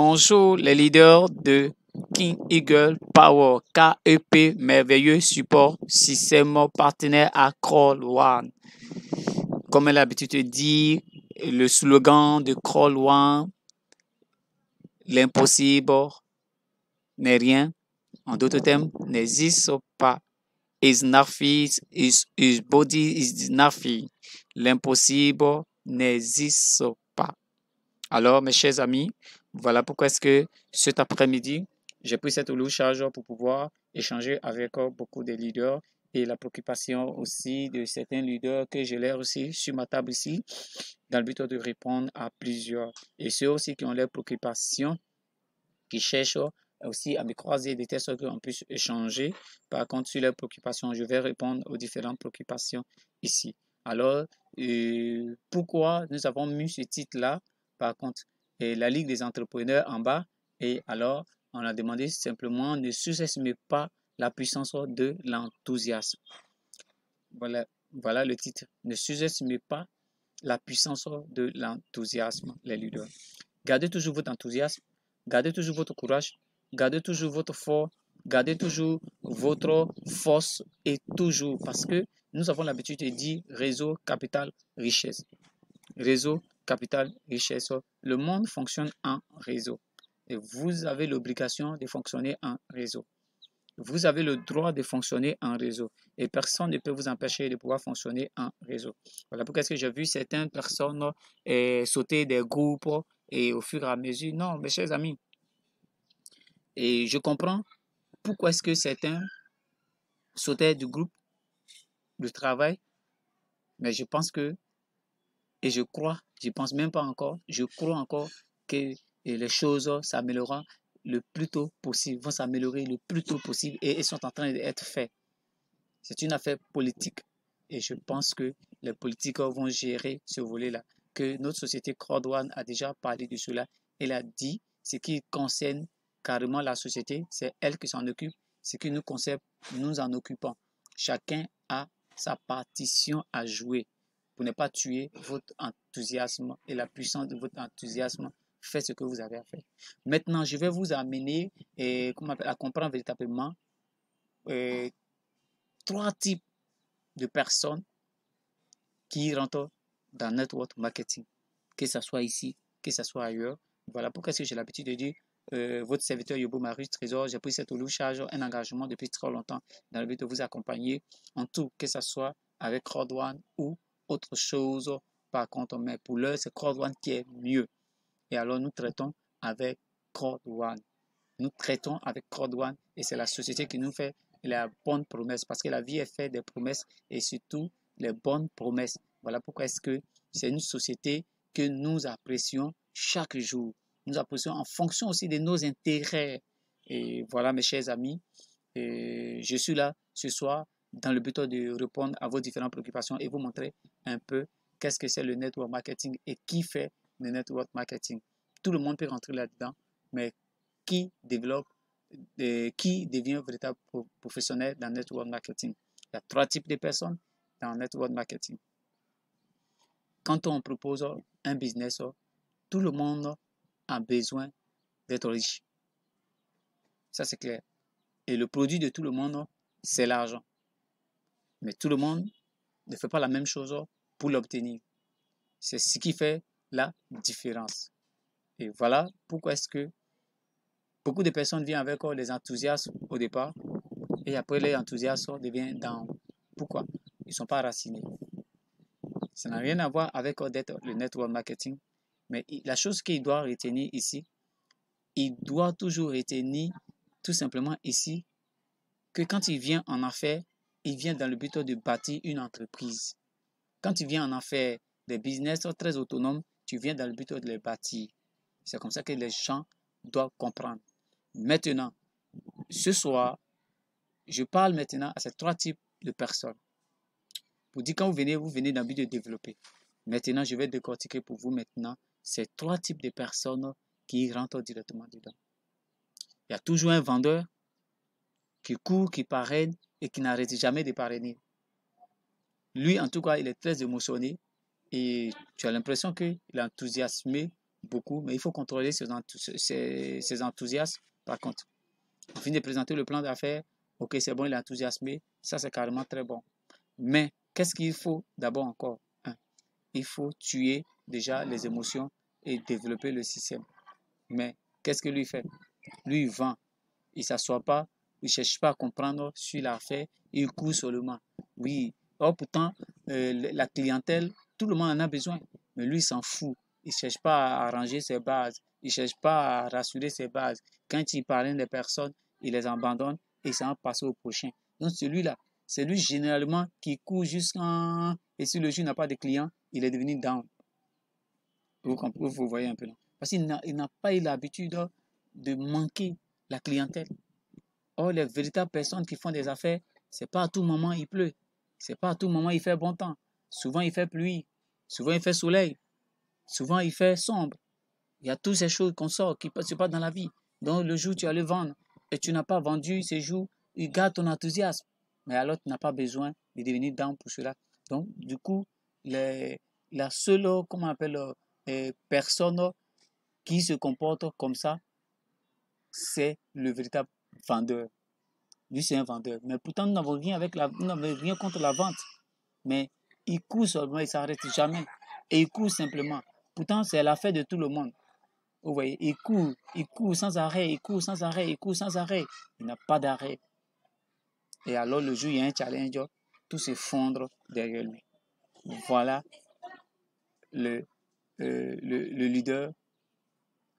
Bonjour les leaders de King Eagle Power, KEP, merveilleux support système partenaire à Crawl One. Comme elle a l'habitude de dire, le slogan de Crawl One, l'impossible n'est rien. En d'autres termes, n'existe pas. Is nothing, his body is nothing. L'impossible n'existe pas. Alors, mes chers amis, voilà pourquoi est-ce que cet après-midi, j'ai pris cette charge pour pouvoir échanger avec beaucoup de leaders et la préoccupation aussi de certains leaders que j'ai l'air aussi sur ma table ici, dans le but de répondre à plusieurs. Et ceux aussi qui ont leurs préoccupations, qui cherchent aussi à me croiser des tests qu'on puisse échanger. Par contre, sur leurs préoccupations, je vais répondre aux différentes préoccupations ici. Alors, pourquoi nous avons mis ce titre-là? Par contre, la Ligue des entrepreneurs en bas. Et alors, on a demandé simplement ne sous-estimez pas la puissance de l'enthousiasme. Voilà le titre. Ne sous-estimez pas la puissance de l'enthousiasme, les leaders. Gardez toujours votre enthousiasme, gardez toujours votre courage, gardez toujours votre force, gardez toujours votre force et toujours, parce que nous avons l'habitude de dire réseau, capital, richesse. Réseau, capital, richesse. Le monde fonctionne en réseau et vous avez l'obligation de fonctionner en réseau. Vous avez le droit de fonctionner en réseau et personne ne peut vous empêcher de pouvoir fonctionner en réseau. Voilà pourquoi est-ce que j'ai vu certaines personnes sauter des groupes et au fur et à mesure. Non, mes chers amis, et je comprends pourquoi est-ce que certains sautaient du groupe de travail, mais je pense que, et je crois, je pense même pas encore, je crois encore que les choses s'amélioreront le plus tôt possible, vont s'améliorer le plus tôt possible et elles sont en train d'être faites. C'est une affaire politique et je pense que les politiques vont gérer ce volet-là. Que notre société Crawl One a déjà parlé de cela. Elle a dit ce qui concerne carrément la société, c'est elle qui s'en occupe. Ce qui nous concerne, nous en occupons. Chacun a sa partition à jouer pour ne pas tuer votre enthousiasme et la puissance de votre enthousiasme. Faites ce que vous avez à faire. Maintenant, je vais vous amener à comprendre véritablement trois types de personnes qui rentrent dans network marketing, que ce soit ici, que ce soit ailleurs. Voilà pourquoi j'ai l'habitude de dire votre serviteur Yobo Marius Trésor, j'ai pris cette charge, un engagement depuis très longtemps dans le but de vous accompagner en tout, que ce soit avec Crawl One ou autre chose. Par contre, mais pour l'heure, c'est Crawl One qui est mieux. Et alors, nous traitons avec Crawl One. Nous traitons avec Crawl One et c'est la société qui nous fait la bonne promesse parce que la vie est faite des promesses et surtout les bonnes promesses. Voilà pourquoi est-ce que c'est une société que nous apprécions chaque jour. Nous apprécions en fonction aussi de nos intérêts. Et voilà mes chers amis, je suis là ce soir dans le but de répondre à vos différentes préoccupations et vous montrer un peu qu'est-ce que c'est le network marketing et qui fait le network marketing. Tout le monde peut rentrer là-dedans, mais qui développe, qui devient véritable professionnel dans le network marketing. Il y a trois types de personnes dans le network marketing. Quand on propose un business, tout le monde a besoin d'être riche. Ça, c'est clair. Et le produit de tout le monde, c'est l'argent. Mais tout le monde ne fait pas la même chose pour l'obtenir. C'est ce qui fait la différence. Et voilà pourquoi est-ce que beaucoup de personnes viennent avec les enthousiasmes au départ et après les enthousiasmes devient down. Pourquoi? Ils ne sont pas racinés. Ça n'a rien à voir avec le network marketing. Mais la chose qu'il doit retenir ici, il doit toujours retenir tout simplement ici que quand il vient en affaires, il vient dans le but de bâtir une entreprise. Quand tu viens en affaires, des business très autonomes, tu viens dans le but de les bâtir. C'est comme ça que les gens doivent comprendre. Maintenant, ce soir, je parle maintenant à ces trois types de personnes. Pour dire quand vous venez dans le but de développer. Maintenant, je vais décortiquer pour vous maintenant ces trois types de personnes qui rentrent directement dedans. Il y a toujours un vendeur qui court, qui parraine et qui n'arrête jamais de parrainer. Lui, en tout cas, il est très émotionné et tu as l'impression qu'il est enthousiasmé beaucoup, mais il faut contrôler ses enthousiasmes. Par contre, on finit de présenter le plan d'affaires, ok, c'est bon, il est enthousiasmé, ça c'est carrément très bon. Mais qu'est-ce qu'il faut d'abord encore? Il faut tuer déjà les émotions et développer le système. Mais qu'est-ce que lui fait? Lui, il vend. Il ne s'assoit pas, il ne cherche pas à comprendre sur l'affaire, il court seulement. Oui, or pourtant, la clientèle, tout le monde en a besoin, mais lui, il s'en fout. Il ne cherche pas à arranger ses bases, il ne cherche pas à rassurer ses bases. Quand il parle des personnes, il les abandonne et s'en passe au prochain. Donc celui-là, c'est lui généralement qui court jusqu'en... Et si le jour n'a pas de clients, il est devenu down. Vous voyez un peu là. Parce qu'il n'a pas eu l'habitude de manquer la clientèle. Or, les véritables personnes qui font des affaires, c'est pas à tout moment il pleut. C'est pas à tout moment il fait bon temps. Souvent il fait pluie. Souvent il fait soleil. Souvent il fait sombre. Il y a toutes ces choses qu'on sort qui ne se passent dans la vie. Donc le jour où tu as le vendre et tu n'as pas vendu ces jours, il garde ton enthousiasme. Mais alors tu n'as pas besoin de devenir down pour cela. Donc du coup, la seule, comment on appelle, personne qui se comporte comme ça, c'est le véritable vendeur. Lui, c'est un vendeur. Mais pourtant, nous n'avons rien contre la vente. Mais il court seulement, il ne s'arrête jamais. Et il court simplement. Pourtant, c'est l'affaire de tout le monde. Vous voyez, il court sans arrêt, il court sans arrêt, il court sans arrêt. Il n'a pas d'arrêt. Et alors, le jour, il y a un challenge, tout s'effondre derrière lui. Voilà le leader,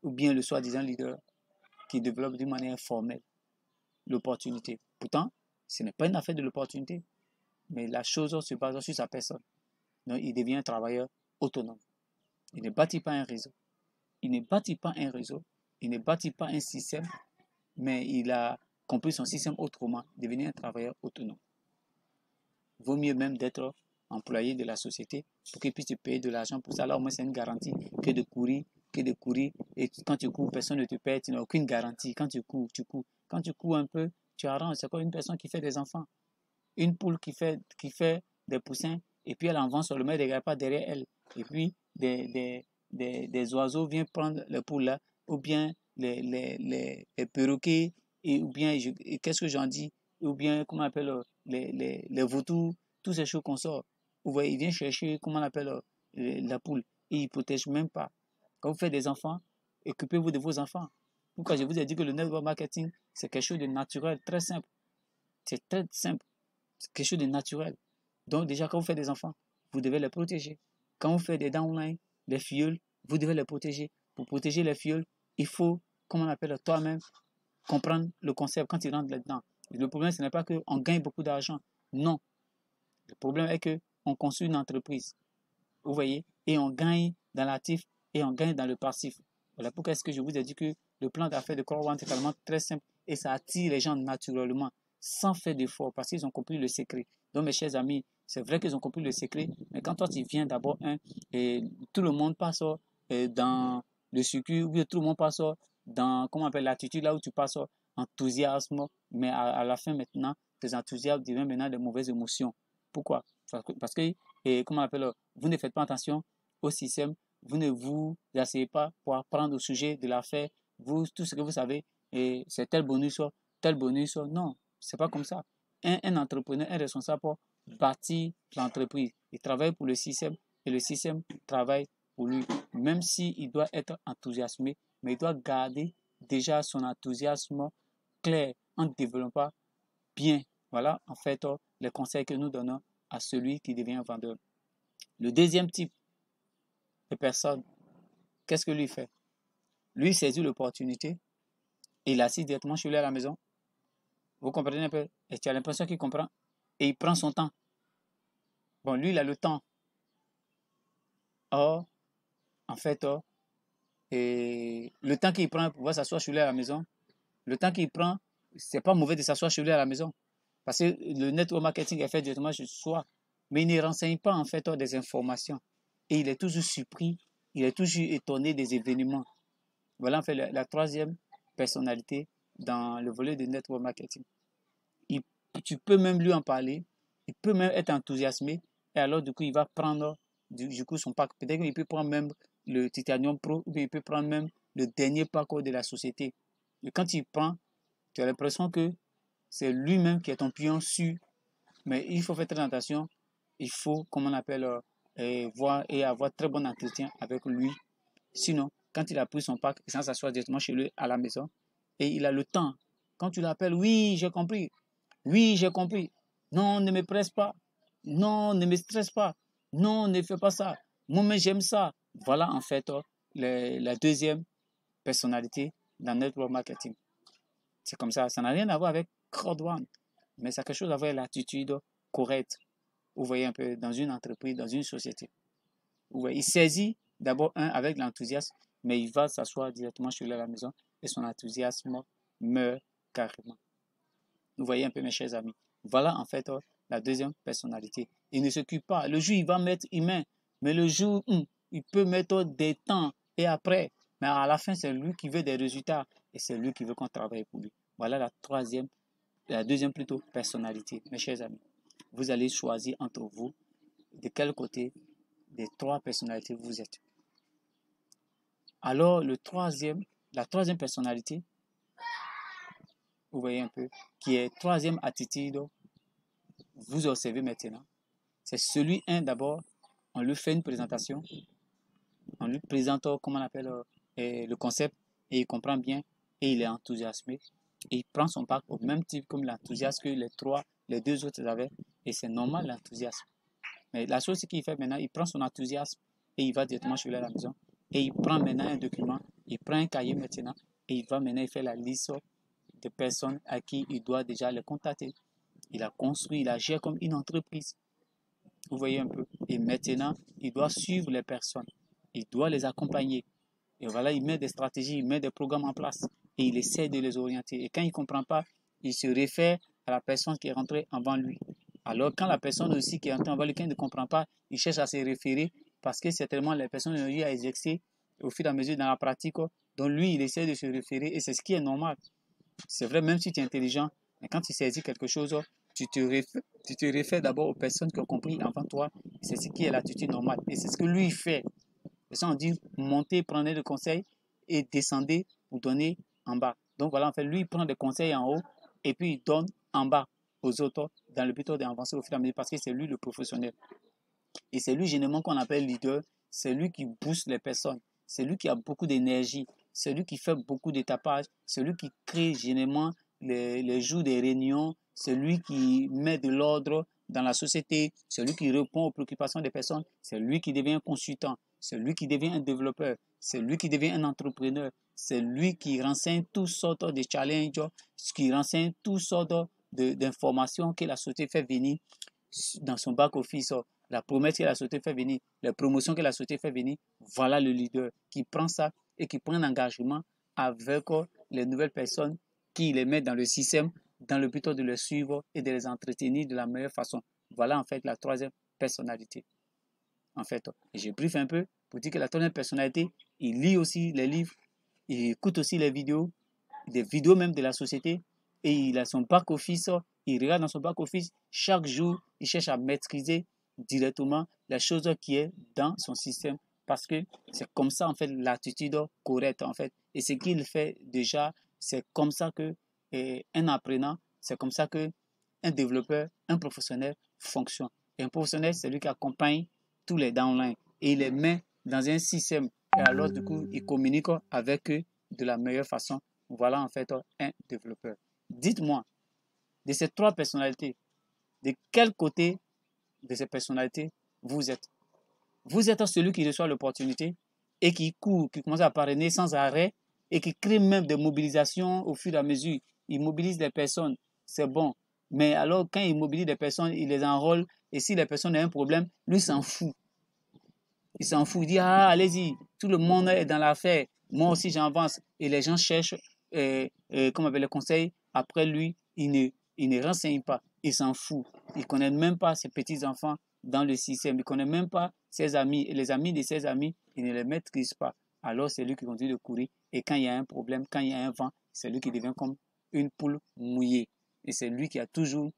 ou bien le soi-disant leader, qui développe d'une manière formelle l'opportunité. Pourtant, ce n'est pas une affaire de l'opportunité, mais la chose se base sur sa personne. Donc, il devient un travailleur autonome. Il ne bâtit pas un réseau. Il ne bâtit pas un réseau. Il ne bâtit pas un système, mais il a compris son système autrement, devenir un travailleur autonome. Vaut mieux même d'être employé de la société pour qu'il puisse te payer de l'argent pour ça. Là, au moins, c'est une garantie que de courir. Et quand tu cours, personne ne te paie. Tu n'as aucune garantie. Quand tu cours, tu cours. Quand tu cours un peu, tu arranges. C'est comme une personne qui fait des enfants. Une poule qui fait des poussins, et puis elle en vend seulement, elle ne regarde pas derrière elle. Et puis, des oiseaux viennent prendre les poules là, ou bien les perroquets, ou bien, qu'est-ce que j'en dis, ou bien, comment on appelle, les vautours, tous ces choses qu'on sort. Vous voyez, ils viennent chercher, comment on appelle, la poule, et ils ne protègent même pas. Quand vous faites des enfants, occupez-vous de vos enfants. Pourquoi je vous ai dit que le network marketing, c'est quelque chose de naturel, très simple. C'est très simple. C'est quelque chose de naturel. Donc déjà, quand vous faites des enfants, vous devez les protéger. Quand vous faites des downlines, les filleuls, vous devez les protéger. Pour protéger les filleuls, il faut, comme on appelle toi-même, comprendre le concept quand ils rentrent là-dedans. Le problème, ce n'est pas qu'on gagne beaucoup d'argent. Non. Le problème est qu'on construit une entreprise. Vous voyez? Et on gagne dans l'actif et on gagne dans le passif. Voilà pourquoi est-ce que je vous ai dit que le plan d'affaires de Core One est tellement très simple et ça attire les gens naturellement, sans faire d'efforts, parce qu'ils ont compris le secret. Donc, mes chers amis, c'est vrai qu'ils ont compris le secret, mais quand toi, tu viens d'abord, et tout le monde passe dans le circuit, ou tout le monde passe dans, comment on appelle, l'attitude, là où tu passes enthousiasme, mais à la fin, maintenant, tes enthousiasmes deviennent maintenant des mauvaises émotions. Pourquoi? Parce que, comment on appelle, vous ne faites pas attention au système, vous ne vous asseyez pas pour apprendre au sujet de l'affaire, vous, tout ce que vous savez, c'est tel bonus, non, c'est pas comme ça. Un entrepreneur est responsable pour bâtir l'entreprise. Il travaille pour le système et le système travaille pour lui. Même s'il doit être enthousiasmé, mais il doit garder déjà son enthousiasme clair en développant bien. Voilà, en fait, les conseils que nous donnons à celui qui devient vendeur. Le deuxième type de personne, qu'est-ce que lui fait? Lui saisit l'opportunité et il assise directement chez lui à la maison. Vous comprenez un peu? Et tu as l'impression qu'il comprend. Et il prend son temps. Bon, lui, il a le temps. Or, en fait, et le temps qu'il prend pour pouvoir s'asseoir chez lui à la maison, le temps qu'il prend, c'est pas mauvais de s'asseoir chez lui à la maison. Parce que le network marketing est fait directement chez soi. Mais il ne renseigne pas, en fait, des informations. Et il est toujours surpris, il est toujours étonné des événements. Voilà, en fait, la troisième personnalité dans le volet de network marketing. Tu peux même lui en parler, il peut même être enthousiasmé, et alors du coup, il va prendre du coup son pack. Peut-être qu'il peut prendre même le Titanium Pro, ou bien il peut prendre même le dernier pack de la société. Et quand il prend, tu as l'impression que c'est lui-même qui est ton pion sûr. Mais il faut faire très attention. Il faut, comme on appelle, voir et avoir très bon entretien avec lui. Sinon, quand il a pris son pack, il s'assoit directement chez lui à la maison et il a le temps. Quand tu l'appelles, oui, j'ai compris. Oui, j'ai compris. Non, ne me presse pas. Non, ne me stresse pas. Non, ne fais pas ça. Moi, j'aime ça. Voilà en fait la deuxième personnalité dans network marketing. C'est comme ça. Ça n'a rien à voir avec crowd one, mais ça a quelque chose à voir avec l'attitude correcte. Vous voyez un peu dans une entreprise, dans une société. Vous voyez, il saisit d'abord avec l'enthousiasme, mais il va s'asseoir directement chez lui à la maison et son enthousiasme meurt carrément. Vous voyez un peu mes chers amis. Voilà en fait la deuxième personnalité. Il ne s'occupe pas. Le jour, il va mettre humain, mais le jour, il peut mettre des temps et après. Mais à la fin, c'est lui qui veut des résultats et c'est lui qui veut qu'on travaille pour lui. Voilà la deuxième plutôt personnalité, mes chers amis. Vous allez choisir entre vous de quel côté des trois personnalités vous êtes. Alors, la troisième personnalité, vous voyez un peu, qui est troisième attitude, vous observez maintenant. C'est celui, d'abord, on lui fait une présentation, on lui présente, comment on appelle, le concept, et il comprend bien, et il est enthousiasmé. Et il prend son pack au même type comme l'enthousiasme que les deux autres avaient, et c'est normal l'enthousiasme. Mais la chose qu'il fait maintenant, il prend son enthousiasme et il va directement chez lui à la maison. Et il prend maintenant un document, il prend un cahier maintenant et il va maintenant faire la liste de personnes à qui il doit déjà les contacter. Il a construit, il agit comme une entreprise. Vous voyez un peu. Et maintenant, il doit suivre les personnes. Il doit les accompagner. Et voilà, il met des stratégies, il met des programmes en place. Et il essaie de les orienter. Et quand il ne comprend pas, il se réfère à la personne qui est rentrée avant lui. Alors, quand la personne aussi qui est rentrée avant lui, quand il ne comprend pas, il cherche à se référer parce que c'est tellement les personnes ont eu à exercer au fur et à mesure dans la pratique. Donc, lui, il essaie de se référer et c'est ce qui est normal. C'est vrai, même si tu es intelligent, mais quand tu saisis quelque chose, tu te réfères d'abord aux personnes qui ont compris avant toi. C'est ce qui est l'attitude normale. Et c'est ce que lui fait. Et ça, on dit montez, prenez le conseil et descendez pour donner en bas. Donc voilà, en fait, lui, il prend des conseils en haut et puis il donne en bas aux autres dans le but d'avancer au fur et à mesure parce que c'est lui le professionnel. Et c'est lui généralement qu'on appelle leader. C'est lui qui booste les personnes. C'est lui qui a beaucoup d'énergie. C'est lui qui fait beaucoup d'étapage. C'est lui qui crée généralement les jours des réunions. C'est lui qui met de l'ordre dans la société. C'est lui qui répond aux préoccupations des personnes. C'est lui qui devient un consultant. C'est lui qui devient un développeur. C'est lui qui devient un entrepreneur. C'est lui qui renseigne toutes sortes de challenges, qui renseigne toutes sortes d'informations que la société fait venir dans son back-office, la promesse que la société fait venir, les promotions que la société fait venir. Voilà le leader qui prend ça et qui prend un engagement avec les nouvelles personnes, qui les met dans le système, dans le but de les suivre et de les entretenir de la meilleure façon. Voilà en fait la troisième personnalité. En fait, et je briefe un peu pour dire que la troisième personnalité, il lit aussi les livres, il écoute aussi les vidéos, des vidéos même de la société, et il a son back-office, il regarde dans son back-office, chaque jour, il cherche à maîtriser directement la chose qui est dans son système, parce que c'est comme ça, en fait, l'attitude correcte, en fait. Et ce qu'il fait déjà, c'est comme ça que un apprenant, c'est comme ça que un développeur, un professionnel fonctionne. Et un professionnel, c'est lui qui accompagne tous les downlines et il les met dans un système. Et alors, du coup, il communique avec eux de la meilleure façon. Voilà en fait un développeur. Dites-moi, de ces trois personnalités, de quel côté de ces personnalités vous êtes? Vous êtes celui qui reçoit l'opportunité et qui court, qui commence à parrainer sans arrêt et qui crée même des mobilisations au fur et à mesure. Il mobilise des personnes, c'est bon. Mais alors, quand il mobilise des personnes, il les enrôle et si les personnes ont un problème, lui s'en fout. Il s'en fout, il dit, ah, allez-y, tout le monde est dans l'affaire, moi aussi j'avance. Et les gens cherchent, comme avec les conseils, après lui, il ne renseigne pas, il s'en fout. Il ne connaît même pas ses petits-enfants dans le système, il ne connaît même pas ses amis, et les amis de ses amis, il ne les maîtrise pas. Alors c'est lui qui continue de courir, et quand il y a un problème, quand il y a un vent, c'est lui qui devient comme une poule mouillée. Et c'est lui qui a toujours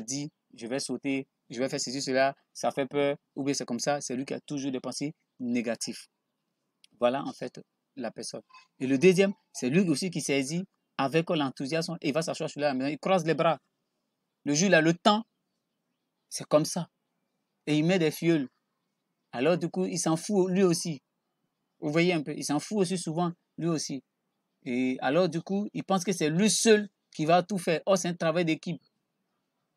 dit, je vais sauter, je vais faire ceci, cela, ça fait peur, ou bien c'est comme ça, c'est lui qui a toujours des pensées négatives. Voilà en fait la personne. Et le deuxième, c'est lui aussi qui saisit avec l'enthousiasme et va s'asseoir sur la maison. Il croise les bras. Le jour, il a le temps. C'est comme ça. Et il met des fioles. Alors du coup, il s'en fout lui aussi. Vous voyez un peu, il s'en fout aussi souvent lui aussi. Et alors du coup, il pense que c'est lui seul qui va tout faire. Oh, c'est un travail d'équipe.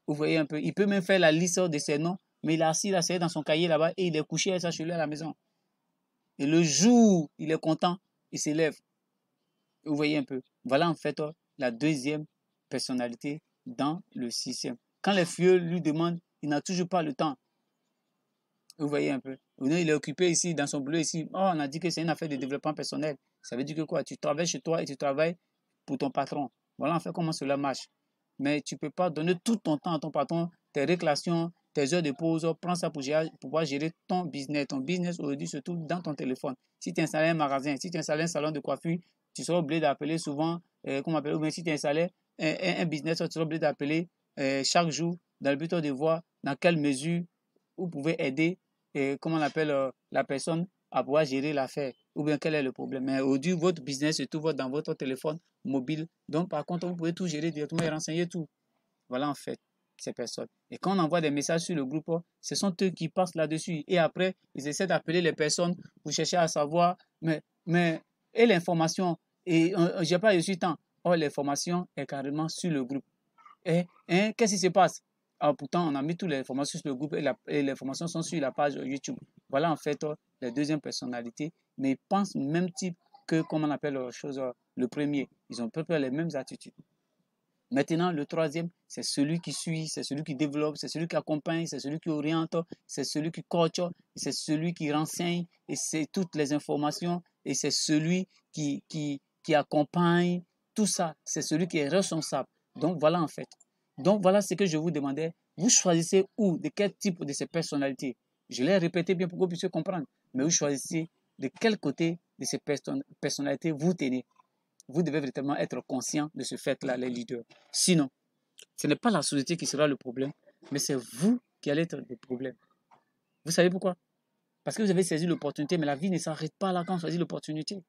Vous voyez un peu, il peut même faire la liste de ses noms, mais il a assis là, c'est dans son cahier là-bas et il est couché avec ça chez lui à la maison. Et le jour, il est content, il s'élève. Vous voyez un peu. Voilà en fait la deuxième personnalité dans le système. Quand les vieux lui demandent, il n'a toujours pas le temps. Vous voyez un peu. Il est occupé ici, dans son boulot ici. Oh, on a dit que c'est une affaire de développement personnel. Ça veut dire que quoi? Tu travailles chez toi et tu travailles pour ton patron. Voilà en fait comment cela marche. Mais tu ne peux pas donner tout ton temps à ton patron, tes réclations, tes heures de pause. Prends ça pour pouvoir gérer ton business. Ton business aujourd'hui se trouve dans ton téléphone. Si tu installes un magasin, si tu installes un salon de coiffure, tu seras obligé d'appeler souvent, comment appeler, ou bien si tu installes un business, tu seras obligé d'appeler chaque jour dans le but de voir dans quelle mesure vous pouvez aider comment on appelle la personne à pouvoir gérer l'affaire ou bien quel est le problème. Mais aujourd'hui, votre business se trouve dans votre téléphone mobile. Donc, par contre, vous pouvez tout gérer directement et renseigner tout. Voilà, en fait, ces personnes. Et quand on envoie des messages sur le groupe, ce sont eux qui passent là-dessus. Et après, ils essaient d'appeler les personnes pour chercher à savoir, et l'information, et je n'ai pas reçu tant. Oh, l'information est carrément sur le groupe. Et qu'est-ce qui se passe? Alors, pourtant, on a mis toutes les informations sur le groupe et les informations sont sur la page YouTube. Voilà en fait la deuxième personnalité, mais ils pensent même type que, comme on appelle le premier. Ils ont peu près les mêmes attitudes. Maintenant, le troisième, c'est celui qui suit, c'est celui qui développe, c'est celui qui accompagne, c'est celui qui oriente, c'est celui qui coach, c'est celui qui renseigne, et c'est toutes les informations, et c'est celui qui accompagne. Tout ça, c'est celui qui est responsable. Donc voilà en fait. Donc voilà ce que je vous demandais. Vous choisissez où, de quel type de ces personnalités. Je l'ai répété bien pour que vous puissiez comprendre. Mais vous choisissez de quel côté de ces personnalités vous tenez. Vous devez véritablement être conscient de ce fait-là, les leaders. Sinon, ce n'est pas la société qui sera le problème, mais c'est vous qui allez être le problème. Vous savez pourquoi? Parce que vous avez saisi l'opportunité, mais la vie ne s'arrête pas là quand on choisit l'opportunité.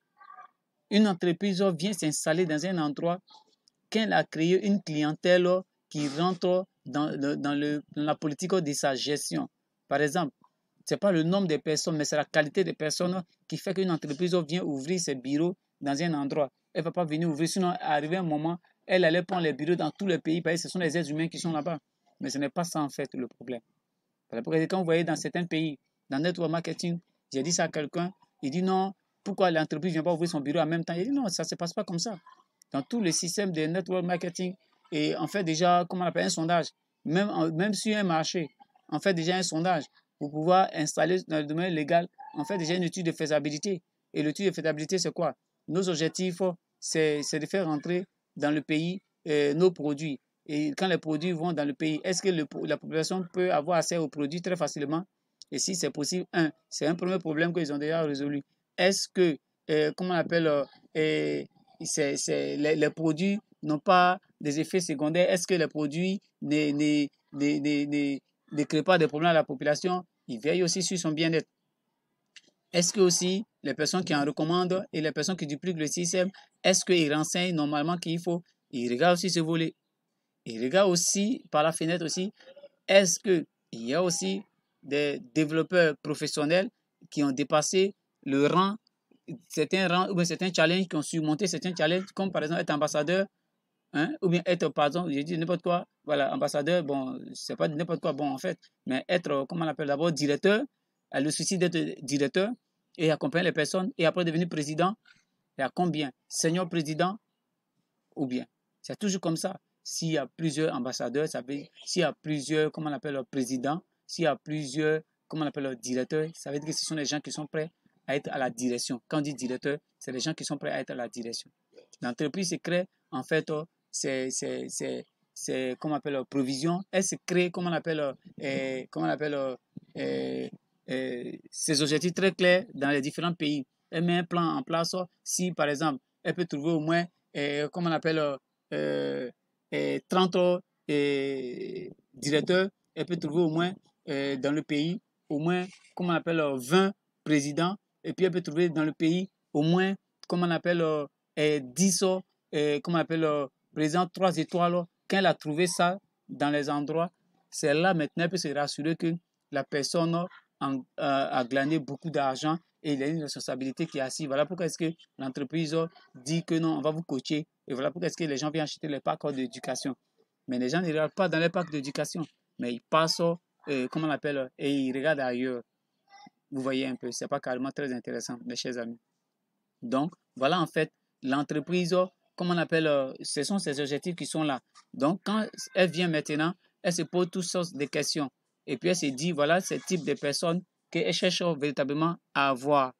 Une entreprise vient s'installer dans un endroit qu'elle a créé une clientèle qui rentre dans la politique de sa gestion. Par exemple, ce n'est pas le nombre de personnes, mais c'est la qualité des personnes qui fait qu'une entreprise vient ouvrir ses bureaux dans un endroit. Elle ne va pas venir ouvrir, sinon, arrivé un moment, elle allait prendre les bureaux dans tous les pays parce que ce sont les êtres humains qui sont là-bas. Mais ce n'est pas ça, en fait, le problème. Parce que quand vous voyez dans certains pays, dans network marketing, j'ai dit ça à quelqu'un, il dit non, pourquoi l'entreprise ne vient pas ouvrir son bureau en même temps? Il dit non, ça ne se passe pas comme ça. Dans tous les systèmes de network marketing, et on fait déjà, comment on appelle, un sondage. Même sur un marché, on fait déjà un sondage pour pouvoir installer dans le domaine légal, on fait déjà une étude de faisabilité. Et l'étude de faisabilité, c'est quoi? Nos objectifs, c'est de faire rentrer dans le pays nos produits. Et quand les produits vont dans le pays, est-ce que la population peut avoir accès aux produits très facilement? Et si c'est possible, c'est un premier problème qu'ils ont déjà résolu. Est-ce que, comment on appelle, les produits n'ont pas des effets secondaires? Est-ce que les produits ne créent pas de problèmes à la population? Ils veillent aussi sur son bien-être. Est-ce que aussi les personnes qui en recommandent et les personnes qui dupliquent le système, est-ce qu'ils renseignent normalement qu'il faut? Ils regardent aussi ce volet. Ils regardent aussi par la fenêtre aussi, est-ce qu'il y a aussi des développeurs professionnels qui ont dépassé le rang, certains rangs ou bien certains challenges, qui ont surmonté certains challenges, comme par exemple être ambassadeur, hein, ou bien être, pardon, j'ai dit n'importe quoi, voilà, ambassadeur, bon, c'est pas n'importe quoi, bon, en fait, mais être, comment on appelle d'abord, directeur, a le souci d'être directeur et accompagner les personnes et après devenir président, il y a combien? Senior président ou bien? C'est toujours comme ça. S'il y a plusieurs ambassadeurs, ça veut dire, s'il y a plusieurs, comment on appelle, présidents, s'il y a plusieurs, comment on appelle, directeurs, ça veut dire que ce sont les gens qui sont prêts à être à la direction. Quand on dit directeur, c'est les gens qui sont prêts à être à la direction. L'entreprise se crée, en fait, c'est comment on appelle, provision. Elle se crée, comment on appelle, ses objectifs très clairs dans les différents pays. Elle met un plan en place. Si, par exemple, elle peut trouver au moins, comment on appelle, 30 directeurs, elle peut trouver au moins dans le pays, au moins, comment on appelle, 20 présidents, et puis elle peut trouver dans le pays au moins, comment on appelle, 10, comment on appelle, par exemple, 3 étoiles. Quand elle a trouvé ça dans les endroits, c'est là maintenant elle peut se rassurer que la personne a glané beaucoup d'argent et il y a une responsabilité qui est assise. Voilà pourquoi est-ce que l'entreprise dit que non, on va vous coacher. Et voilà pourquoi est-ce que les gens viennent acheter les packs d'éducation. Mais les gens ne regardent pas dans les packs d'éducation, mais ils passent, comment on appelle, et ils regardent ailleurs. Vous voyez un peu, c'est pas carrément très intéressant, mes chers amis. Donc, voilà en fait l'entreprise, comment on appelle, ce sont ces objectifs qui sont là. Donc, quand elle vient maintenant, elle se pose toutes sortes de questions. Et puis, elle se dit, voilà, ce type de personnes qu'elle cherche véritablement à avoir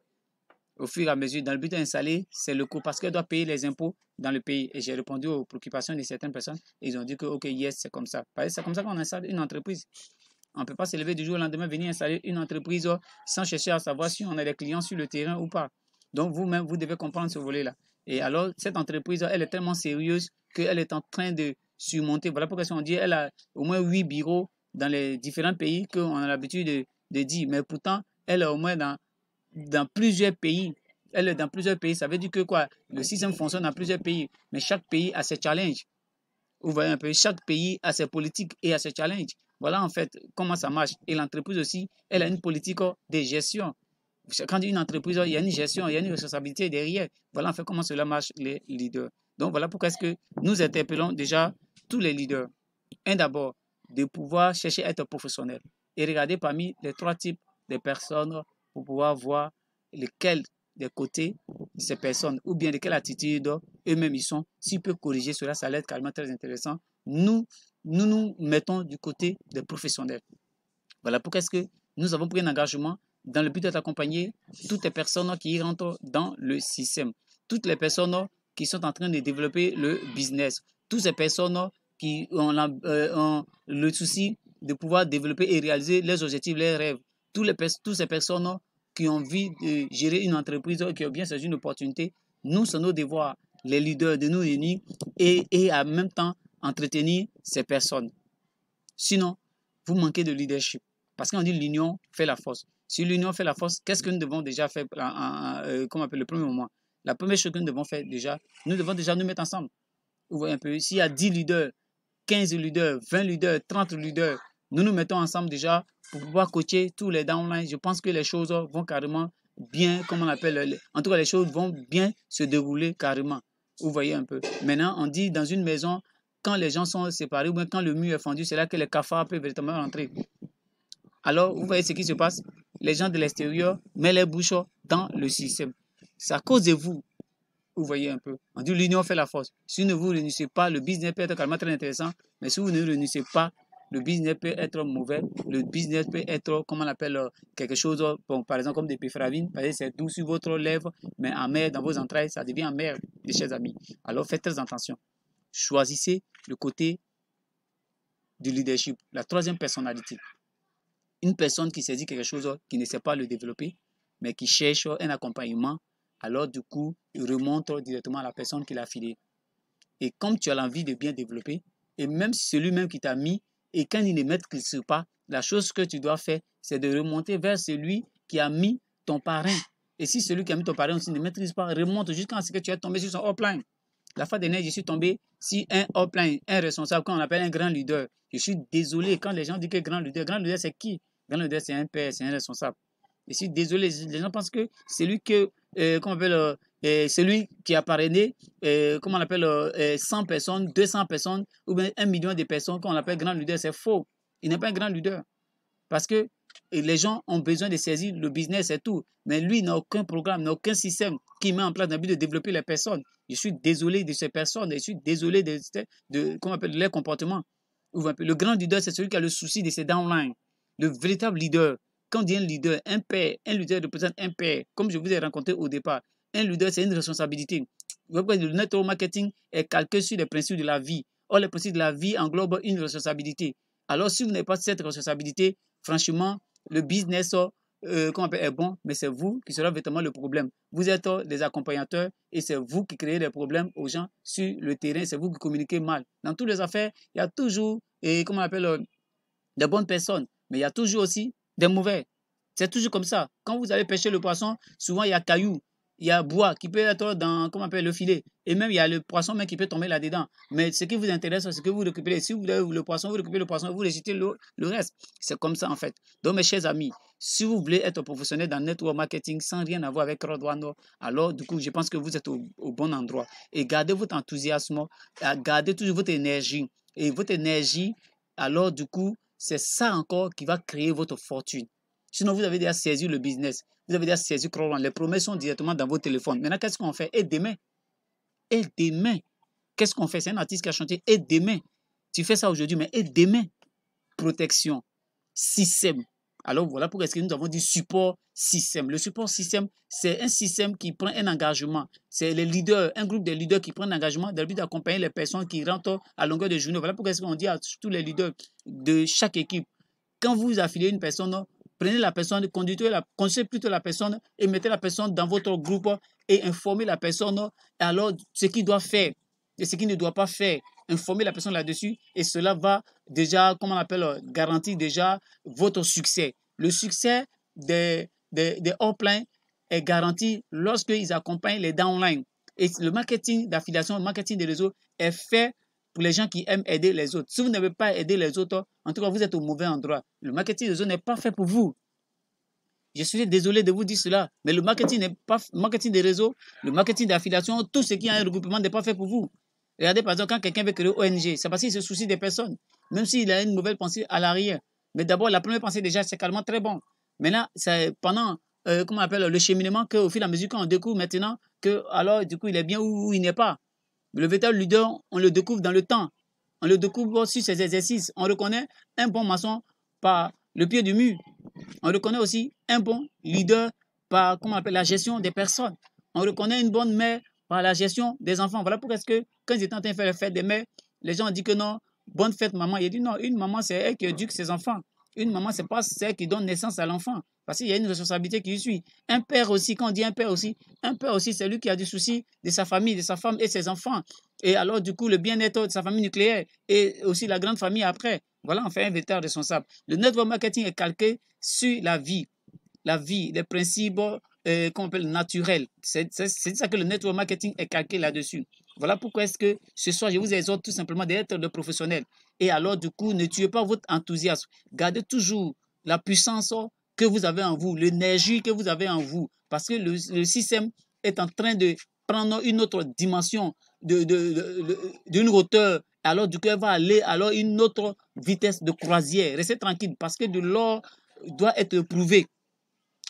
au fur et à mesure. Dans le but d'installer, c'est le coût parce qu'elle doit payer les impôts dans le pays. Et j'ai répondu aux préoccupations de certaines personnes. Et ils ont dit que, OK, yes, c'est comme ça. C'est comme ça qu'on installe une entreprise. On ne peut pas se lever du jour au lendemain, venir installer une entreprise sans chercher à savoir si on a des clients sur le terrain ou pas. Donc, vous-même, vous devez comprendre ce volet-là. Et alors, cette entreprise, elle est tellement sérieuse qu'elle est en train de surmonter. Voilà pourquoi on dit qu'elle a au moins 8 bureaux dans les différents pays qu'on a l'habitude de dire. Mais pourtant, elle est au moins dans plusieurs pays. Elle est dans plusieurs pays. Ça veut dire que quoi? Le système fonctionne dans plusieurs pays. Mais chaque pays a ses challenges. Vous voyez un peu, chaque pays a ses politiques et a ses challenges. Voilà en fait comment ça marche. Et l'entreprise aussi, elle a une politique de gestion. Quand il y a une entreprise, il y a une gestion, il y a une responsabilité derrière. Voilà en fait comment cela marche, les leaders. Donc voilà pourquoi est-ce que nous interpellons déjà tous les leaders. Un d'abord, de pouvoir chercher à être professionnel et regarder parmi les 3 types de personnes pour pouvoir voir lesquels des côtés ces personnes ou bien de quelle attitude eux-mêmes ils sont. S'ils peuvent corriger cela, ça va être carrément très intéressant. Nous mettons du côté des professionnels. Voilà pourquoi est-ce que nous avons pris un engagement dans le but d'accompagner toutes les personnes qui rentrent dans le système, toutes les personnes qui sont en train de développer le business, toutes ces personnes qui ont le souci de pouvoir développer et réaliser leurs objectifs, leurs rêves, toutes ces personnes qui ont envie de gérer une entreprise, qui ont bien saisi une opportunité. Nous, c'est nos devoirs, les leaders, de nous réunir et en même temps entretenir ces personnes. Sinon, vous manquez de leadership. Parce qu'on dit l'union fait la force. Si l'union fait la force, qu'est-ce que nous devons déjà faire comme on appelle le premier moment? La première chose que nous devons faire déjà, nous devons déjà nous mettre ensemble. Vous voyez un peu, s'il y a 10 leaders, 15 leaders, 20 leaders, 30 leaders, nous nous mettons ensemble déjà pour pouvoir coacher tous les downlines. Je pense que les choses vont carrément bien, comme on appelle, en tout cas les choses vont bien se dérouler carrément. Vous voyez un peu. Maintenant, on dit dans une maison, quand les gens sont séparés ou bien quand le mur est fendu, c'est là que les cafards peuvent véritablement rentrer. Alors, vous voyez ce qui se passe? Les gens de l'extérieur mettent les bouches dans le système. C'est à cause de vous. Vous voyez un peu. On dit l'union fait la force. Si vous ne vous réunissez pas, le business peut être carrément très intéressant. Mais si vous ne réunissez pas, le business peut être mauvais. Le business peut être, comment on appelle, quelque chose, bon, par exemple, comme des péfravines. C'est doux sur votre lèvre, mais amer dans vos entrailles, ça devient amer, mes chers amis. Alors, faites très attention. Choisissez le côté du leadership, la troisième personnalité. Une personne qui saisit quelque chose, qui ne sait pas le développer, mais qui cherche un accompagnement, alors du coup, il remonte directement à la personne qui l'a filé. Et comme tu as l'envie de bien développer, et même celui-même qui t'a mis, et quand il ne maîtrise pas, la chose que tu dois faire, c'est de remonter vers celui qui a mis ton parrain. Et si celui qui a mis ton parrain aussi ne maîtrise pas, remonte jusqu'à ce que tu es tombé sur son upline. La fois dernière, je suis tombé sur un upline, un responsable qu'on appelle un grand leader. Je suis désolé quand les gens disent que grand leader c'est qui? Grand leader, c'est un père, c'est un responsable. Je suis désolé, les gens pensent que c'est lui que, comment on appelle, celui qui a parrainé, comment on appelle, 100 personnes, 200 personnes, ou bien 1 million de personnes qu'on appelle grand leader, c'est faux. Il n'est pas un grand leader. Parce que les gens ont besoin de saisir le business et tout. Mais lui, il n'a aucun programme, n'a aucun système qui met en place dans le but de développer les personnes. Je suis désolé de ces personnes, je suis désolé de comment on appelle, leur comportement. Le grand leader, c'est celui qui a le souci de ses downlines. Le véritable leader, quand on dit un leader, un père, un leader représente un père, comme je vous ai rencontré au départ. Un leader, c'est une responsabilité. Le network marketing est calqué sur les principes de la vie. Or, les principes de la vie englobent une responsabilité. Alors, si vous n'avez pas cette responsabilité, franchement, le business est bon, mais c'est vous qui serez véritablement le problème. Vous êtes des accompagnateurs et c'est vous qui créez des problèmes aux gens sur le terrain. C'est vous qui communiquez mal. Dans toutes les affaires, il y a toujours, des bonnes personnes, mais il y a toujours aussi des mauvais. C'est toujours comme ça. Quand vous allez pêcher le poisson, souvent il y a cailloux, il y a bois qui peut être dans, comment on appelle, le filet. Et même il y a le poisson même qui peut tomber là-dedans. Mais ce qui vous intéresse, c'est que vous récupérez. Si vous avez le poisson, vous récupérez le poisson, vous rejetez le reste. C'est comme ça en fait. Donc mes chers amis, si vous voulez être professionnel dans le network marketing sans rien avoir avec Rodwano, alors du coup, je pense que vous êtes au bon endroit. Et gardez votre enthousiasme, gardez toujours votre énergie. Et votre énergie, alors du coup, c'est ça encore qui va créer votre fortune. Sinon, vous avez déjà saisi le business. Vous avez déjà saisi Crowdrun. Les promesses sont directement dans votre téléphone. Maintenant, qu'est-ce qu'on fait? Et demain? Qu'est-ce qu'on fait? C'est un artiste qui a chanté. Et demain? Tu fais ça aujourd'hui, mais et demain? Protection, système. Alors voilà pourquoi est-ce que nous avons dit support système. Le support système, c'est un système qui prend un engagement. C'est les leaders, un groupe de leaders qui prennent un engagement dans le but d'accompagner les personnes qui rentrent à longueur de journée. Voilà pourquoi est-ce qu'on dit à tous les leaders de chaque équipe, quand vous affiliez une personne, prenez la personne, conduisez plutôt la personne et mettez la personne dans votre groupe et informez la personne alors ce qu'il doit faire et ce qu'il ne doit pas faire. Informer la personne là-dessus et cela va déjà, comment on appelle, garantir déjà votre succès. Le succès des hors-pleins est garanti lorsqu'ils accompagnent les downlines. Et le marketing d'affiliation, le marketing des réseaux est fait pour les gens qui aiment aider les autres. Si vous n'avez pas aidé les autres, en tout cas, vous êtes au mauvais endroit. Le marketing des réseaux n'est pas fait pour vous. Je suis désolé de vous dire cela, mais le marketing n'est pas marketing des réseaux, le marketing d'affiliation, tout ce qui a un regroupement n'est pas fait pour vous. Regardez par exemple quand quelqu'un veut créer ONG, c'est parce qu'il se soucie des personnes, même s'il a une nouvelle pensée à l'arrière. Mais d'abord, la première pensée déjà, c'est carrément très bon. Maintenant, c'est pendant comment on appelle le cheminement qu'au fil et à mesure qu'on découvre maintenant que alors du coup il est bien ou il n'est pas. Le véritable leader, on le découvre dans le temps. On le découvre sur ses exercices. On reconnaît un bon maçon par le pied du mur. On reconnaît aussi un bon leader par, comment on appelle, la gestion des personnes. On reconnaît une bonne mère par la gestion des enfants. Voilà pourquoi est-ce que quand ils étaient en train de faire la fête des mères, les gens ont dit que non, bonne fête maman. Il a dit non, une maman c'est elle qui éduque ses enfants. Une maman c'est pas celle qui donne naissance à l'enfant. Parce qu'il y a une responsabilité qui lui suit. Un père aussi, quand on dit un père aussi c'est lui qui a du souci de sa famille, de sa femme et ses enfants. Et alors du coup le bien-être de sa famille nucléaire et aussi la grande famille après. Voilà, on fait un véritable responsable. Le network marketing est calqué sur la vie, les principes qu'on appelle naturels. C'est ça que le network marketing est calqué là-dessus. Voilà pourquoi est-ce que ce soir, je vous exhorte tout simplement d'être le professionnel. Et alors, du coup, ne tuez pas votre enthousiasme. Gardez toujours la puissance que vous avez en vous, l'énergie que vous avez en vous. Parce que le système est en train de prendre une autre dimension d'une hauteur. Alors, du coup, elle va aller à une autre vitesse de croisière. Restez tranquille parce que de l'or doit être prouvé.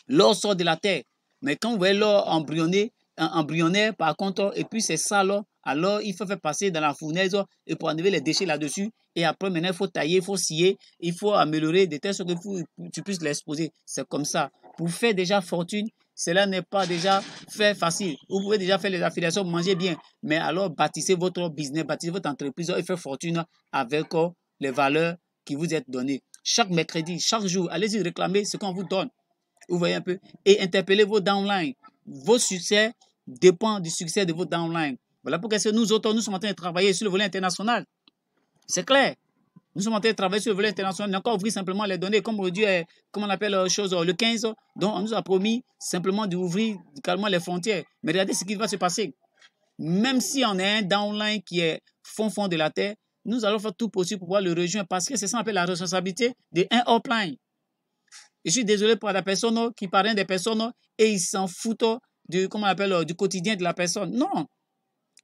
L'or sort de la terre. Mais quand vous voyez l'or embryonnaire, par contre, et puis c'est ça là, alors il faut faire passer dans la fournaise et pour enlever les déchets là-dessus. Et après, maintenant, il faut tailler, il faut scier, il faut améliorer de telle sorte que tu puisses l'exposer. C'est comme ça. Pour faire déjà fortune, cela n'est pas déjà fait facile. Vous pouvez déjà faire les affiliations, manger bien. Mais alors, bâtissez votre business, bâtissez votre entreprise et faites fortune avec les valeurs qui vous êtes données. Chaque mercredi, chaque jour, allez-y réclamer ce qu'on vous donne. Vous voyez un peu? Et interpellez vos downlines. Vos succès dépendent du succès de vos downlines. Voilà pourquoi nous autres, nous sommes en train de travailler sur le volet international. C'est clair. Nous sommes en train de travailler sur le volet international. On a encore ouvrir simplement les données, comme aujourd'hui, comme on appelle le 15, donc on nous a promis simplement d'ouvrir carrément les frontières. Mais regardez ce qui va se passer. Même si on a un downline qui est fond de la terre, nous allons faire tout possible pour pouvoir le rejoindre parce que c'est ça qu'on appelle la responsabilité d'un upline. Je suis désolé pour la personne qui parraine des personnes et ils s'en foutent comment on appelle, du quotidien de la personne. Non.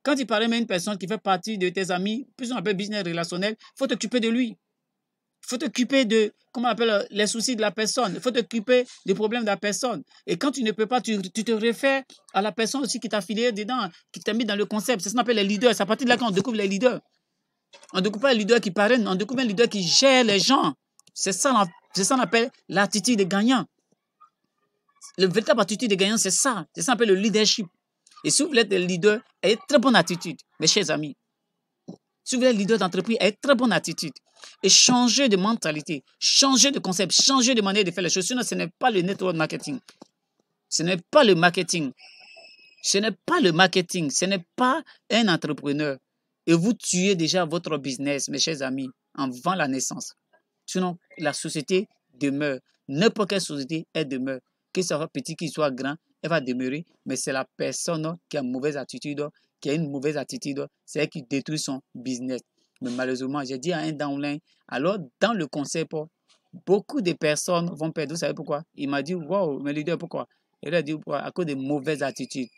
Quand tu parraines une personne qui fait partie de tes amis, plus on appelle business relationnel, il faut t'occuper de lui. Il faut t'occuper de, comment on appelle, les soucis de la personne. Il faut t'occuper des problèmes de la personne. Et quand tu ne peux pas, tu te réfères à la personne aussi qui t'a filé dedans, qui t'a mis dans le concept. C'est ce qu'on appelle les leaders. C'est à partir de là qu'on découvre les leaders. On ne découvre pas les leaders qui parrainent, on découvre un leader qui gère les gens. C'est ça qu'on appelle l'attitude des gagnants. Le véritable attitude des gagnants, c'est ça. C'est ça qu'on appelle le leadership. Et si vous voulez être le leader, ayez très bonne attitude, mes chers amis. Si vous voulez être leader d'entreprise, ayez très bonne attitude. Et changez de mentalité, changez de concept, changez de manière de faire les choses. Sinon, ce n'est pas le network marketing. Ce n'est pas le marketing. Ce n'est pas le marketing. Ce n'est pas un entrepreneur. Et vous tuez déjà votre business, mes chers amis, avant la naissance. Sinon, la société demeure. N'importe quelle société, elle demeure. Que ce soit petit, qu'il soit grand, elle va demeurer. Mais c'est la personne qui a une mauvaise attitude, c'est elle qui détruit son business. Mais malheureusement, j'ai dit à un downline, alors dans le concept, beaucoup de personnes vont perdre. Vous savez pourquoi? Il m'a dit, wow, mais leader, pourquoi? Il a dit, pourquoi? À cause de mauvaises attitudes.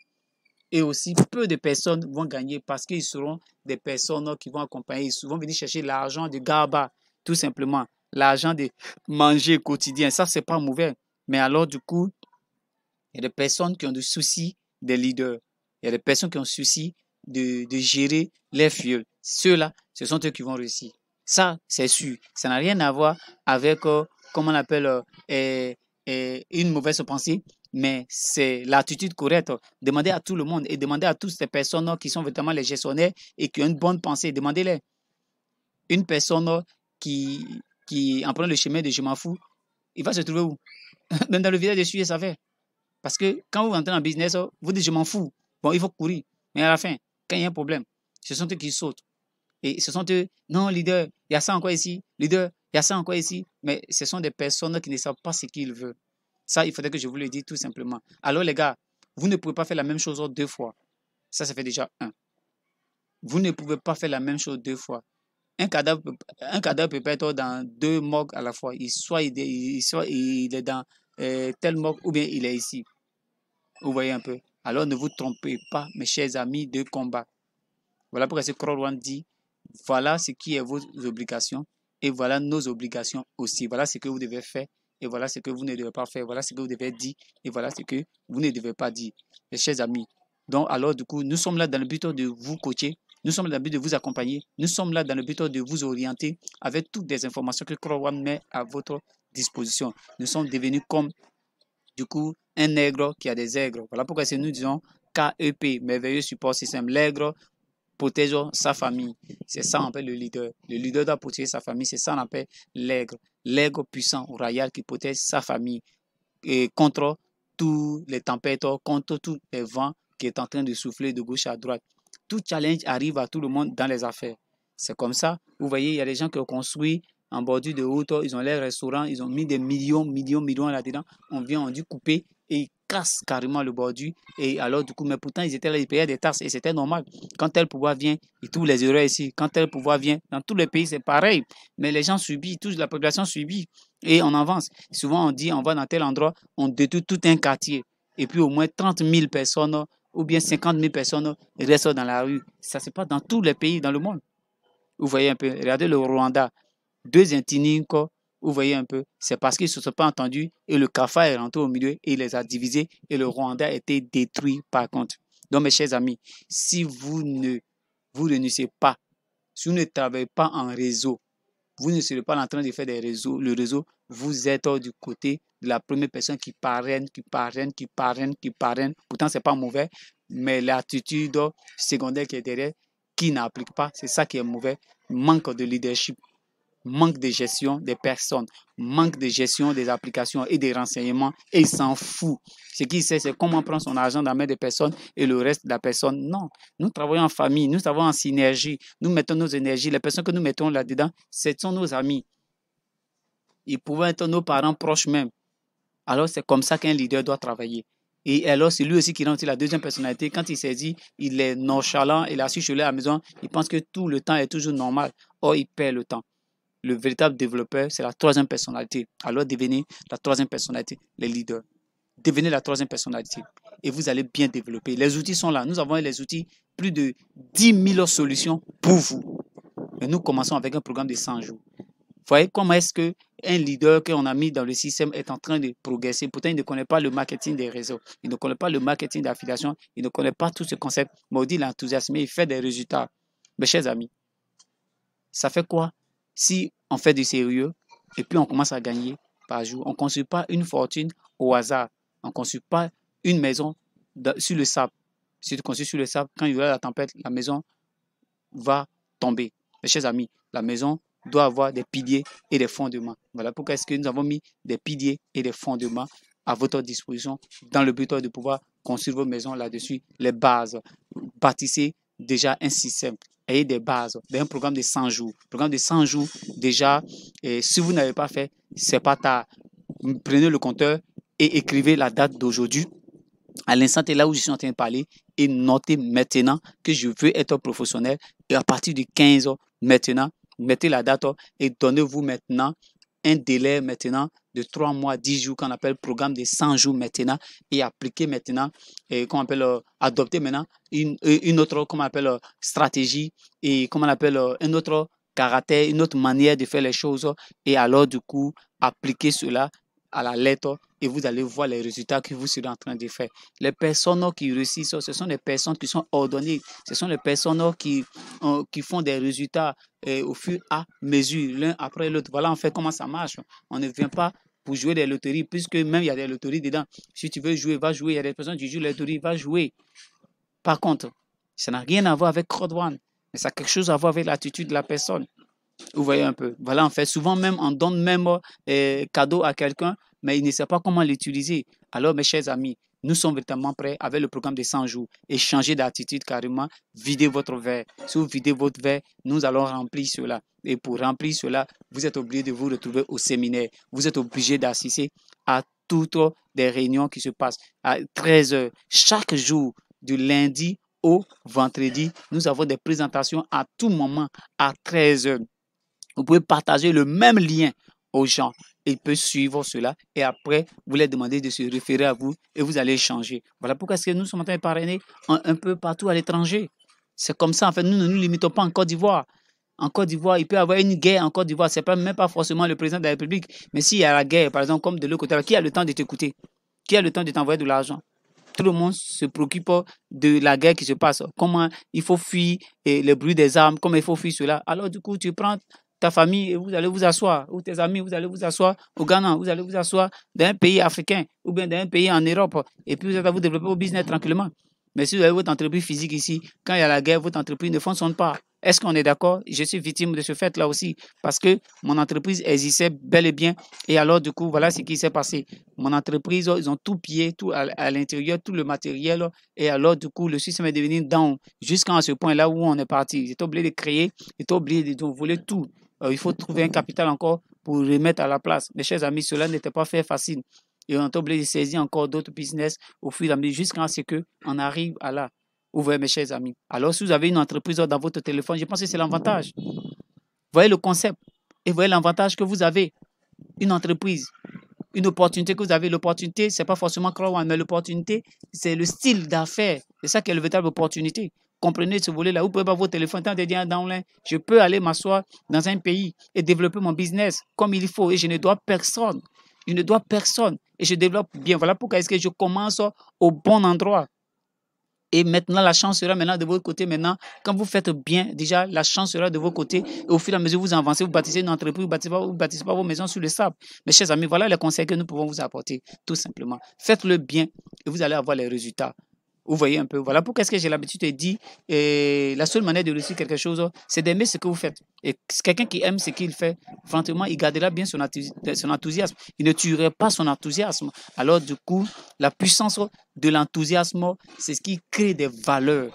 Et aussi, peu de personnes vont gagner parce qu'ils seront des personnes qui vont accompagner. Ils vont venir chercher l'argent de GABA, tout simplement. L'argent de manger quotidien. Ça, c'est pas mauvais. Mais alors, du coup, il y a des personnes qui ont des soucis des leaders. Il y a des personnes qui ont souci de gérer les fioles. Ceux-là, ce sont eux qui vont réussir. Ça, c'est sûr. Ça n'a rien à voir avec, comment on appelle, une mauvaise pensée, mais c'est l'attitude correcte. Demandez à tout le monde et demandez à toutes ces personnes qui sont vraiment les gestionnaires et qui ont une bonne pensée. Demandez-les. Une personne qui en prenant le chemin de je m'en fous, il va se trouver où? Même dans le village de Suez, ça fait. Parce que quand vous entrez en business, vous dites je m'en fous. Bon, il faut courir. Mais à la fin, quand il y a un problème, ce sont eux qui sautent. Et ce sont eux, non, leader, il y a ça encore ici. Leader, il y a ça encore ici. Mais ce sont des personnes qui ne savent pas ce qu'ils veulent. Ça, il faudrait que je vous le dise tout simplement. Alors les gars, vous ne pouvez pas faire la même chose deux fois. Ça fait déjà un. Vous ne pouvez pas faire la même chose deux fois. Un cadavre peut être dans deux morgues à la fois. Soit il est dans tel morgue ou bien il est ici. Vous voyez un peu. Alors ne vous trompez pas, mes chers amis de combat. Voilà pourquoi ce Croix dit, voilà ce qui est vos obligations et voilà nos obligations aussi. Voilà ce que vous devez faire et voilà ce que vous ne devez pas faire. Voilà ce que vous devez dire et voilà ce que vous ne devez pas dire. Mes chers amis. Donc alors du coup, nous sommes là dans le but de vous coacher. Nous sommes là dans le but de vous accompagner. Nous sommes là dans le but de vous orienter avec toutes les informations que Croix met à votre disposition. Nous sommes devenus comme du coup un nègre qui a des aigres. Voilà pourquoi nous disons KEP, merveilleux support système. L'aigre protège sa famille. C'est ça on appelle le leader. Le leader doit protéger sa famille. C'est ça on appelle l'aigre. L'aigre puissant, royal qui protège sa famille et contre tous les tempêtes, contre tous les vents qui est en train de souffler de gauche à droite. Tout challenge arrive à tout le monde dans les affaires. C'est comme ça. Vous voyez, il y a des gens qui ont construit en bordure de route, ils ont les restaurants, ils ont mis des millions là-dedans. On vient, on dit couper et ils cassent carrément le bordure. Et alors, du coup, mais pourtant, ils étaient là, ils payaient des taxes et c'était normal. Quand tel pouvoir vient, ils trouvent les erreurs ici. Quand tel pouvoir vient, dans tous les pays, c'est pareil. Mais les gens subissent, toute la population subit et on avance. Souvent, on dit, on va dans tel endroit, on détruit tout un quartier. Et puis, au moins 30 000 personnes ou bien 50 000 personnes restent dans la rue. Ça se passe dans tous les pays dans le monde. Vous voyez un peu, regardez le Rwanda. Deux ethniques, vous voyez un peu, c'est parce qu'ils ne se sont pas entendus et le cafard est rentré au milieu et il les a divisés et le Rwanda a été détruit par contre. Donc mes chers amis, si vous ne vous réunissez pas, si vous ne travaillez pas en réseau, vous ne serez pas en train de faire des réseaux, le réseau, vous êtes du côté de la première personne qui parraine. Pourtant, ce n'est pas mauvais, mais l'attitude secondaire qui est derrière, qui n'applique pas, c'est ça qui est mauvais. Manque de leadership, manque de gestion des personnes, manque de gestion des applications et des renseignements, et il s'en fout. Ce qu'il sait, c'est comment prendre son argent dans la main des personnes et le reste de la personne. Non, nous travaillons en famille, nous travaillons en synergie, nous mettons nos énergies, les personnes que nous mettons là-dedans, ce sont nos amis. Ils pouvaient être nos parents proches même. Alors c'est comme ça qu'un leader doit travailler. Et alors c'est lui aussi qui rentre la deuxième personnalité. Quand il s'est dit, il est nonchalant, il a su chez lui à la maison, il pense que tout le temps est toujours normal. Or, il perd le temps. Le véritable développeur, c'est la troisième personnalité. Alors devenez la troisième personnalité, les leaders. Devenez la troisième personnalité et vous allez bien développer. Les outils sont là. Nous avons les outils, plus de 10 000 solutions pour vous. Et nous commençons avec un programme de 100 jours. Vous voyez comment est-ce qu'un leader qu'on a mis dans le système est en train de progresser. Pourtant, il ne connaît pas le marketing des réseaux. Il ne connaît pas le marketing d'affiliation. Il ne connaît pas tout ce concept. Mais on dit l'enthousiasme, il fait des résultats. Mes chers amis, ça fait quoi si on fait du sérieux et puis on commence à gagner par jour? On ne construit pas une fortune au hasard. On ne construit pas une maison sur le sable. Si tu construis sur le sable, quand il y aura la tempête, la maison va tomber. Mes chers amis, la maison doit avoir des piliers et des fondements. Voilà pourquoi est-ce que nous avons mis des piliers et des fondements à votre disposition dans le but de pouvoir construire vos maisons là-dessus, les bases. Bâtissez déjà un système. Ayez des bases, un programme de 100 jours. Programme de 100 jours, déjà, et si vous n'avez pas fait, c'est pas tard. prenez le compteur et écrivez la date d'aujourd'hui. À l'instant là où je suis en train de parler et notez maintenant que je veux être professionnel et à partir de 15 heures maintenant, mettez la date et donnez-vous maintenant un délai maintenant de 3 mois, 10 jours qu'on appelle programme de 100 jours maintenant et appliquez maintenant, qu'on appelle adopter maintenant une autre, comment on appelle stratégie et comment on appelle un autre caractère, une autre manière de faire les choses et alors du coup appliquez cela à la lettre et vous allez voir les résultats que vous serez en train de faire. Les personnes qui réussissent, ce sont des personnes qui sont ordonnées, ce sont les personnes qui font des résultats au fur et à mesure, l'un après l'autre. Voilà en fait comment ça marche. On ne vient pas pour jouer des loteries, puisque même il y a des loteries dedans. Si tu veux jouer, va jouer. Il y a des personnes qui jouent les loteries, va jouer. Par contre, ça n'a rien à voir avec Crowd One, mais ça a quelque chose à voir avec l'attitude de la personne. Vous voyez un peu. Voilà, en fait, souvent même, on donne même cadeau à quelqu'un, mais il ne sait pas comment l'utiliser. Alors, mes chers amis, nous sommes véritablement prêts avec le programme de 100 jours et changer d'attitude carrément, videz votre verre. Si vous videz votre verre, nous allons remplir cela. Et pour remplir cela, vous êtes obligé de vous retrouver au séminaire. Vous êtes obligé d'assister à toutes les réunions qui se passent à 13 heures. Chaque jour, du lundi au vendredi, nous avons des présentations à tout moment à 13 heures. Vous pouvez partager le même lien aux gens. Ils peuvent suivre cela et après, vous leur demandez de se référer à vous et vous allez changer. Voilà pourquoi est-ce que nous sommes en train de parrainer un peu partout à l'étranger. C'est comme ça, en fait, nous ne nous limitons pas en Côte d'Ivoire. En Côte d'Ivoire, il peut y avoir une guerre en Côte d'Ivoire. Ce n'est pas, même pas forcément le président de la République. Mais s'il y a la guerre, par exemple, comme de l'autre côté, qui a le temps de t'écouter? Qui a le temps de t'envoyer de l'argent? Tout le monde se préoccupe de la guerre qui se passe. Comment il faut fuir le bruit des armes, comment il faut fuir cela. Alors du coup, tu prends ta famille et vous allez vous asseoir, ou tes amis, vous allez vous asseoir au Ghana, vous allez vous asseoir dans un pays africain ou bien dans un pays en Europe et puis vous allez vous développer vos business tranquillement. Mais si vous avez votre entreprise physique ici, quand il y a la guerre, votre entreprise ne fonctionne pas. Est-ce qu'on est d'accord? Je suis victime de ce fait-là aussi parce que mon entreprise existait bel et bien et alors du coup, voilà ce qui s'est passé. Mon entreprise, ils ont tout pillé, tout à l'intérieur, tout le matériel et alors du coup, le système est devenu down jusqu'à ce point-là où on est parti. J'étais obligé de créer, j'étais obligé de voler tout. Il faut trouver un capital encore pour remettre à la place. Mes chers amis, cela n'était pas fait facile. Et on est obligé de saisir encore d'autres business au fur et à mesure jusqu'à ce qu'on arrive à là. Vous voyez, mes chers amis. Alors, si vous avez une entreprise dans votre téléphone, je pense que c'est l'avantage. Voyez le concept et voyez l'avantage que vous avez. Une entreprise, une opportunité que vous avez. L'opportunité, ce n'est pas forcément Crowd One, mais l'opportunité, c'est le style d'affaires. C'est ça qui est la véritable opportunité. Comprenez ce volet-là. Vous pouvez pas votre téléphone, tant de dire downline, je peux aller m'asseoir dans un pays et développer mon business comme il faut et je ne dois personne. Je ne dois personne et je développe bien. Voilà pourquoi est-ce que je commence au bon endroit. Et maintenant, la chance sera maintenant de votre côté. Maintenant, quand vous faites bien, déjà, la chance sera de votre côté. Et au fur et à mesure, vous avancez, vous bâtissez une entreprise, vous bâtissez pas vos maisons sur le sable. Mes chers amis, voilà les conseils que nous pouvons vous apporter, tout simplement. Faites-le bien et vous allez avoir les résultats. Vous voyez un peu. Voilà pourquoi est-ce que j'ai l'habitude de dire la seule manière de réussir quelque chose, c'est d'aimer ce que vous faites. Et quelqu'un qui aime ce qu'il fait, franchement, il gardera bien son enthousiasme. Il ne tuerait pas son enthousiasme. Alors, du coup, la puissance de l'enthousiasme, c'est ce qui crée des valeurs.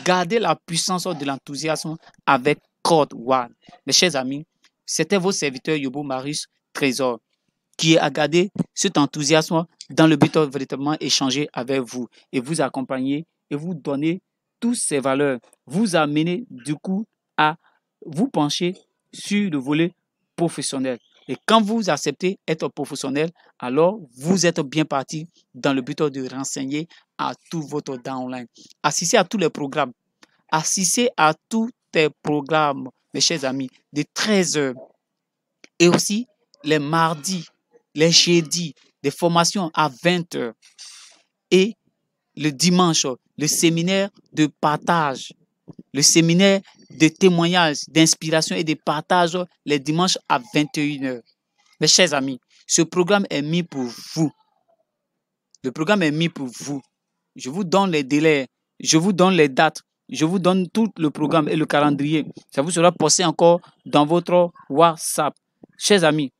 Gardez la puissance de l'enthousiasme avec Crowd One. Mes chers amis, c'était vos serviteurs Yobo Marius Trésor qui a gardé cet enthousiasme dans le but de véritablement échanger avec vous et vous accompagner et vous donner toutes ces valeurs, vous amener du coup à vous pencher sur le volet professionnel. Et quand vous acceptez être professionnel, alors vous êtes bien parti dans le but de renseigner à tout votre downline. Assistez à tous les programmes. Assistez à tous les programmes, mes chers amis, de 13 heures. Et aussi les mardis, les jeudis, des formations à 20 heures. Et le dimanche, le séminaire de partage, le séminaire de témoignage, d'inspiration et de partage les dimanches à 21 heures. Mes chers amis, ce programme est mis pour vous. Le programme est mis pour vous. Je vous donne les délais, je vous donne les dates, je vous donne tout le programme et le calendrier. Ça vous sera posté encore dans votre WhatsApp. Chers amis,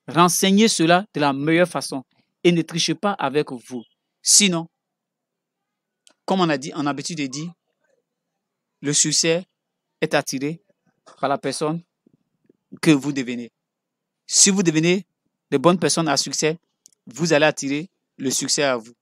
renseignez cela de la meilleure façon et ne trichez pas avec vous. Sinon, comme on a l'habitude de dire, le succès est attiré par la personne que vous devenez. Si vous devenez des bonnes personnes à succès, vous allez attirer le succès à vous.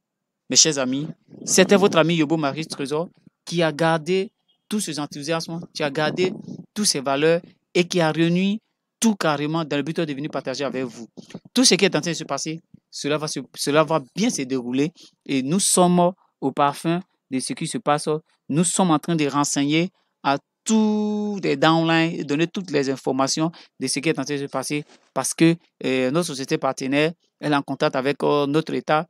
Mes chers amis, c'était votre ami Yobo Marie Trésor qui a gardé tous ses enthousiasmes, qui a gardé toutes ses valeurs et qui a réuni tout carrément dans le but de venir partager avec vous. Tout ce qui est en train de se passer, cela va bien se dérouler et nous sommes au parfum de ce qui se passe. Nous sommes en train de renseigner à tous les downlines, donner toutes les informations de ce qui est en train de se passer parce que notre société partenaire elle est en contact avec notre État.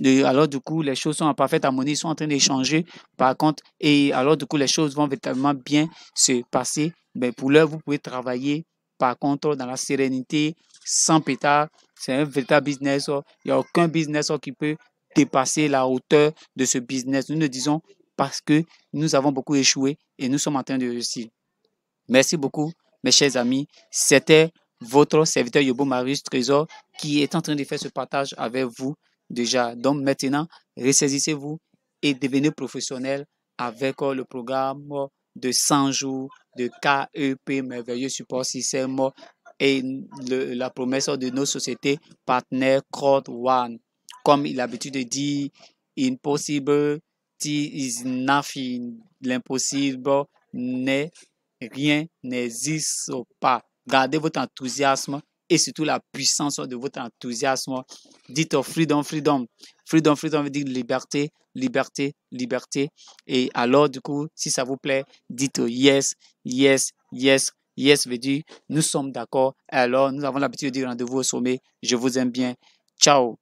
Et alors, du coup, les choses sont en parfaite harmonie, ils sont en train d'échanger. Par contre, et alors, du coup, les choses vont véritablement bien se passer. Mais pour l'heure, vous pouvez travailler, par contre, dans la sérénité, sans pétard. C'est un véritable business. Il n'y a aucun business qui peut dépasser la hauteur de ce business. Nous le disons parce que nous avons beaucoup échoué et nous sommes en train de réussir. Merci beaucoup, mes chers amis. C'était votre serviteur Yobo Marius Trésor qui est en train de faire ce partage avec vous déjà. Donc maintenant, ressaisissez-vous et devenez professionnel avec le programme de 100 jours de KEP Merveilleux Support System et la promesse de nos sociétés partenaires Crowd One. Comme il a l'habitude de dire, impossible is nothing. L'impossible n'est rien n'existe pas. Gardez votre enthousiasme et surtout la puissance de votre enthousiasme. Dites freedom, freedom. Freedom, freedom veut dire liberté, liberté, liberté. Et alors, du coup, si ça vous plaît, dites yes, yes, yes. Yes veut dire nous sommes d'accord. Alors, nous avons l'habitude de dire rendez-vous au sommet. Je vous aime bien. Ciao.